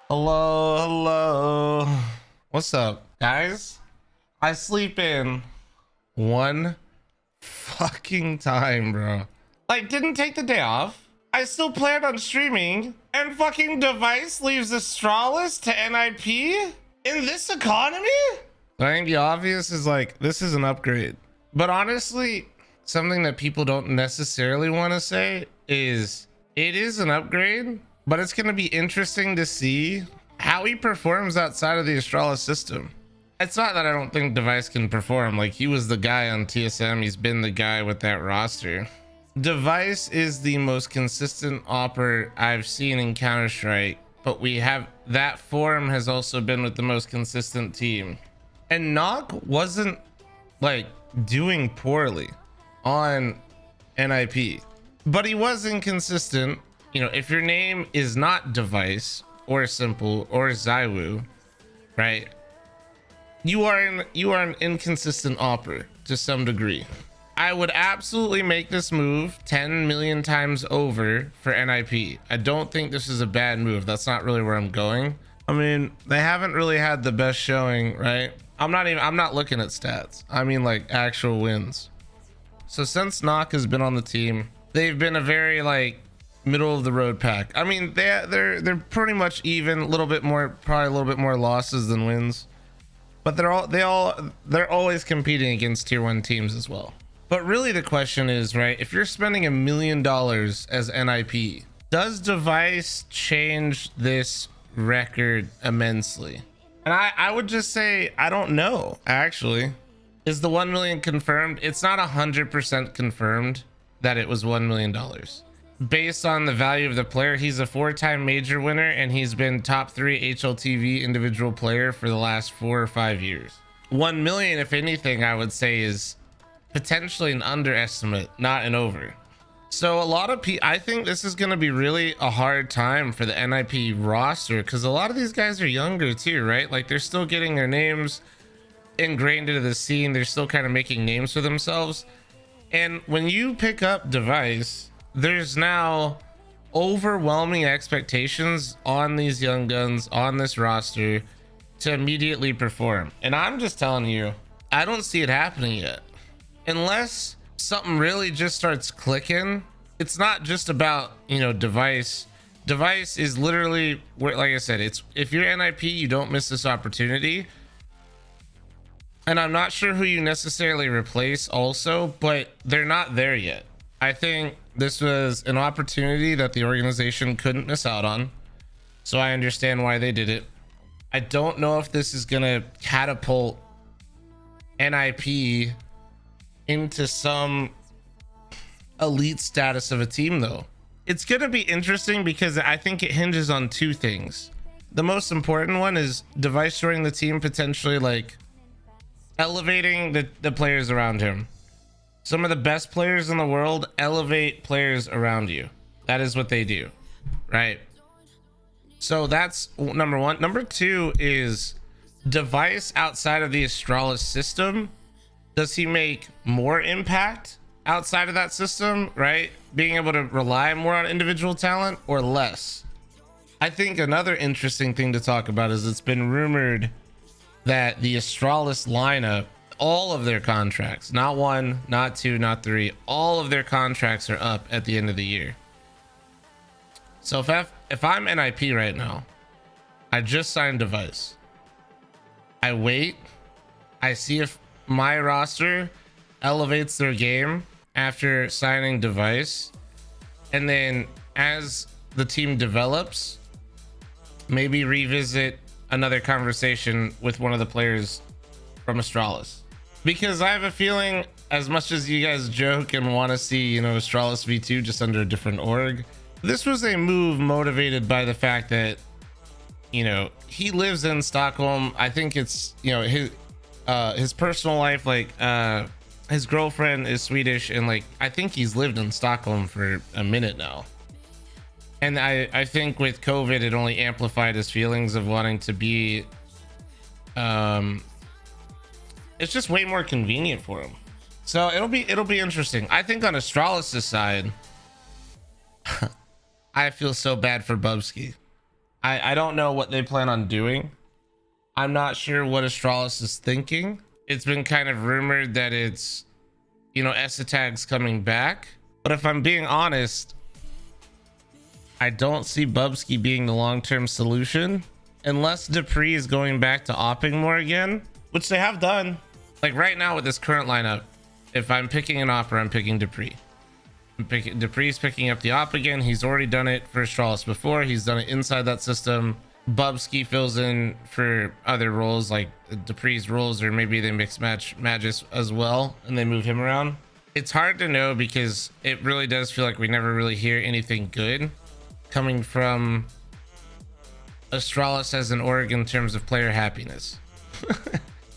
Hello. What's up, guys? I sleep in one fucking time, bro. Like, didn't take the day off. I still planned on streaming, and fucking device leaves Astralis to NIP in this economy? I think the obvious is like, this is an upgrade. But honestly, something that people don't necessarily want to say is it is an upgrade, but it's going to be interesting to see how he performs outside of the Astralis system. It's not that I don't think Device can perform. Like, he was the guy on TSM. He's been the guy with that roster. Device is the most consistent opper I've seen in Counter-Strike, but we have that form has also been with the most consistent team. And Knock wasn't like doing poorly on NIP, but he was inconsistent. You know, if your name is not Device or Simple or Zywoo, right? You are an inconsistent opper to some degree. I would absolutely make this move 10 million times over for NIP. I don't think this is a bad move. That's not really where I'm going. I mean, they haven't really had the best showing, right? I'm not looking at stats. I mean, like, actual wins. So since Knock has been on the team, they've been a very like middle of the road pack. I mean, they're pretty much even, a little bit more, probably a little bit more losses than wins. But they're always competing against tier 1 teams as well. But really the question is, right, if you're spending $1 million as NIP, does Device change this record immensely? And I would just say, I don't know, actually. Is the 1 million confirmed? It's not 100% confirmed that it was $1 million. Based on the value of the player, he's a 4-time major winner, and he's been top 3 HLTV individual player for the last 4 or 5 years. 1 million, if anything, I would say is potentially an underestimate, not an over. So a lot of people, I think this is going to be really a hard time for the NIP roster, because a lot of these guys are younger too, right? Like, they're still getting their names ingrained into the scene. They're still kind of making names for themselves. And when you pick up Device, there's now overwhelming expectations on these young guns on this roster to immediately perform. And I'm just telling you, I don't see it happening yet. Unless something really just starts clicking. It's not just about, you know, Device is literally where, like I said, it's, if you're NIP, you don't miss this opportunity. And I'm not sure who you necessarily replace also, but they're not there yet. I think this was an opportunity that the organization couldn't miss out on, so I understand why they did it. I don't know if this is gonna catapult NIP into some elite status of a team though. It's gonna be interesting because I think it hinges on 2 things. The most important one is Device joining the team, potentially like elevating the players around him. Some of the best players in the world elevate players around you. That is what they do, right? So that's number 1. Number 2 is Device outside of the Astralis system. Does he make more impact outside of that system, right? Being able to rely more on individual talent, or less? I think another interesting thing to talk about is it's been rumored that the Astralis lineup, all of their contracts, not 1, not 2, not 3, all of their contracts are up at the end of the year. So if I'm NIP right now, I just signed Device. I wait, I see if my roster elevates their game after signing Device, and then as the team develops, maybe revisit another conversation with one of the players from Astralis. Because I have a feeling, as much as you guys joke and want to see, you know, Astralis V2 just under a different org, this was a move motivated by the fact that, you know, he lives in Stockholm. I think it's, you know, his personal life, like his girlfriend is Swedish, and like I think he's lived in Stockholm for a minute now. And I think with COVID, it only amplified his feelings of wanting to be it's just way more convenient for him. So it'll be interesting. I think on Astralis' side, I feel so bad for Bubsky. I don't know what they plan on doing. I'm not sure what Astralis is thinking. It's been kind of rumored that it's, you know, Esatag's coming back. But if I'm being honest, I don't see Bubsky being the long-term solution unless Dupree is going back to opping more again, which they have done. Like right now with this current lineup, if I'm picking an opper, I'm picking Dupree. Dupree's picking up the op again. He's already done it for Astralis before. He's done it inside that system. Bubsky fills in for other roles like Dupree's roles, or maybe they mix match Magis as well and they move him around. It's hard to know because it really does feel like we never really hear anything good coming from Astralis as an org in terms of player happiness.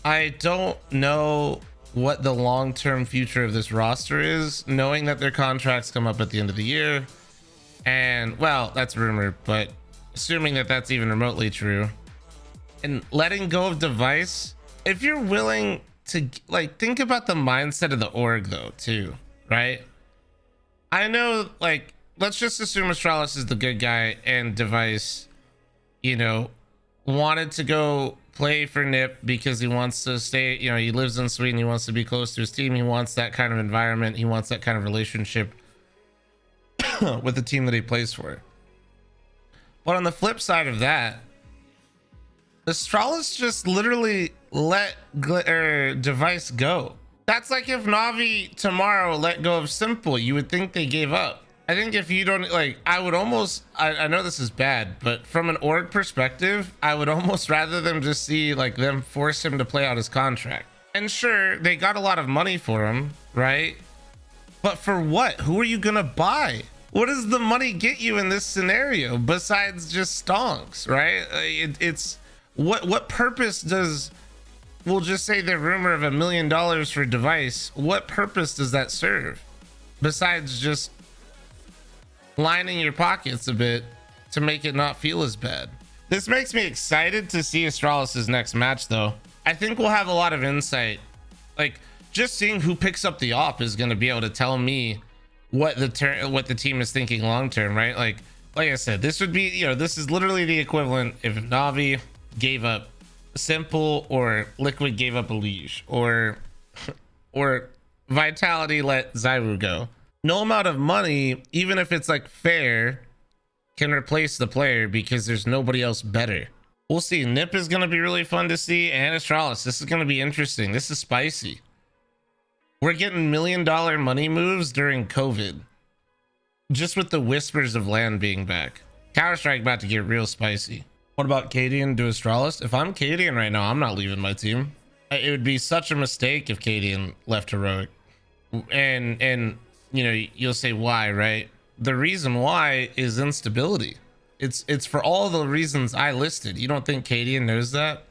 I don't know what the long-term future of this roster is, knowing that their contracts come up at the end of the year. And well, that's rumored, but assuming that that's even remotely true, and letting go of Device, if you're willing to, like, think about the mindset of the org though too, right? I know, like, let's just assume Astralis is the good guy and Device, you know, wanted to go play for NiP because he wants to stay, you know, he lives in Sweden, he wants to be close to his team, he wants that kind of environment, he wants that kind of relationship with the team that he plays for. But on the flip side of that, Astralis just literally let Device go. That's like if Navi tomorrow let go of Simple, you would think they gave up. I think if you don't, like, I would almost, I know this is bad, but from an org perspective, I would almost rather them just see, like, them force him to play out his contract. And sure, they got a lot of money for him, right? But for what? Who are you gonna buy? What does the money get you in this scenario besides just stonks, right? It's what purpose does, we'll just say the rumor of $1 million for Device, what purpose does that serve besides just lining your pockets a bit to make it not feel as bad? This makes me excited to see Astralis's next match though. I think we'll have a lot of insight. Like, just seeing who picks up the op is going to be able to tell me what the team is thinking long term, right? Like I said, this would be, you know, this is literally the equivalent if Navi gave up Simple or Liquid gave up a Liege, or Vitality let Zyru go. No amount of money, even if it's like fair, can replace the player because there's nobody else better. We'll see. NiP is going to be really fun to see, and Astralis. This is going to be interesting. This is spicy. We're getting $1 million money moves during COVID, just with the whispers of LAN being back. Counter-Strike about to get real spicy. What about Cadian to Astralis? If I'm Cadian right now, I'm not leaving my team. It would be such a mistake if Cadian left Heroic. And you know, you'll say why, right? The reason why is instability. It's for all the reasons I listed. You don't think Cadian knows that?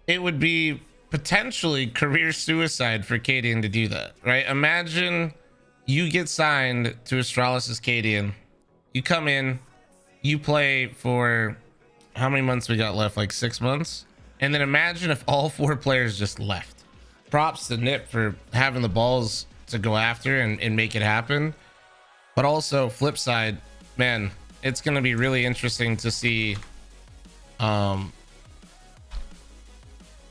It would be potentially career suicide for Cadian to do that, right? Imagine you get signed to Astralis' Cadian. You come in, you play for how many months we got left? Like 6 months? And then imagine if all 4 players just left. Props to NiP for having the balls to go after and make it happen. But also, flip side, man, it's going to be really interesting to see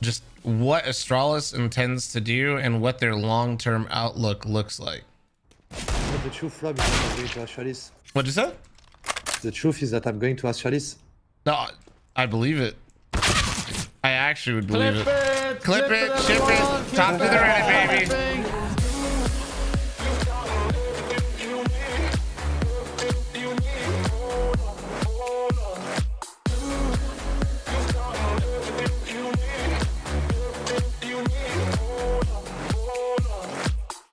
just what Astralis intends to do and what their long-term outlook looks like. The truth, Rob, is that I'm going to Astralis. What'd you say? The truth is that I'm going to Astralis. No, I believe it. I actually would believe it. Clip it, ship it, top to the right, baby.